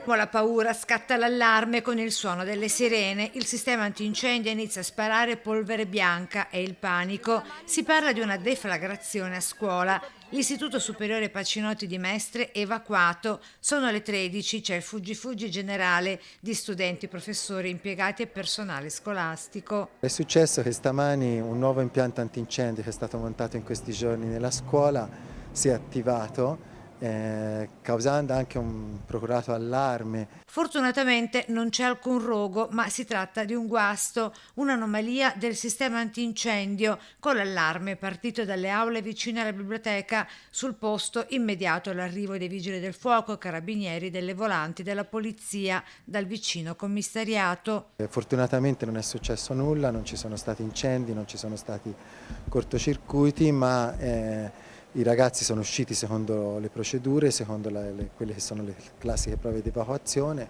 Con la paura scatta l'allarme con il suono delle sirene, il sistema antincendio inizia a sparare polvere bianca e il panico. Si parla di una deflagrazione a scuola. L'Istituto Superiore Pacinotti di Mestre è evacuato. Sono le 13, c'è il fuggi-fuggi generale di studenti, professori, impiegati e personale scolastico. È successo che stamani un nuovo impianto antincendio che è stato montato in questi giorni nella scuola si è attivato, causando anche un procurato allarme. Fortunatamente non c'è alcun rogo, ma si tratta di un guasto, un'anomalia del sistema antincendio, con l'allarme partito dalle aule vicine alla biblioteca. Sul posto immediato l'arrivo dei vigili del fuoco, carabinieri, delle volanti, della polizia, dal vicino commissariato. Fortunatamente non è successo nulla, non ci sono stati incendi, non ci sono stati cortocircuiti, ma i ragazzi sono usciti secondo le procedure, secondo quelle che sono le classiche prove di evacuazione,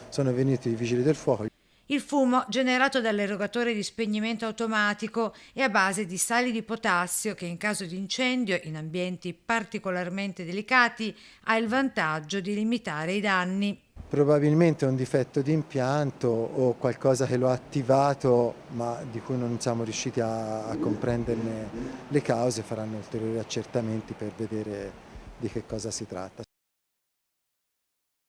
sono venuti i vigili del fuoco. Il fumo, generato dall'erogatore di spegnimento automatico, è a base di sali di potassio che in caso di incendio in ambienti particolarmente delicati ha il vantaggio di limitare i danni. Probabilmente è un difetto di impianto o qualcosa che lo ha attivato ma di cui non siamo riusciti a comprenderne le cause, faranno ulteriori accertamenti per vedere di che cosa si tratta.